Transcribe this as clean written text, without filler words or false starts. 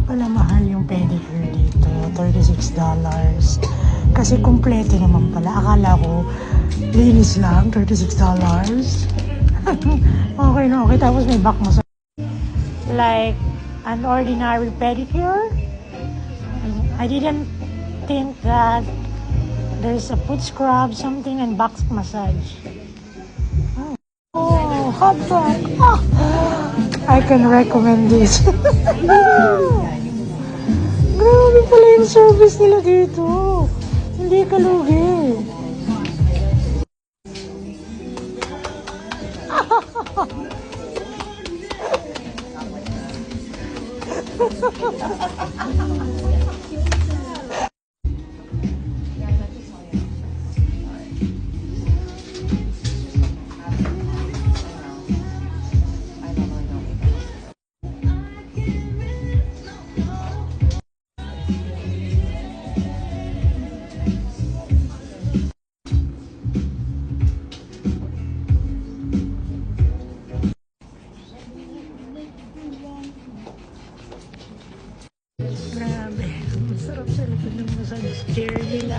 pala mahal yung pedicure dito. $36. Kasi kumpleto naman pala. Akala ko, linis lang, $36. Okay na okay. Tapos may back massage. Like an ordinary pedicure. I didn't think that there's a foot scrub, something, and back massage. Oh, hot dog. Oh, I can recommend this. Grabe pala yung service nila dito. Hindi ka lugi. Grabe, masarap sa likod ng massage chair nila.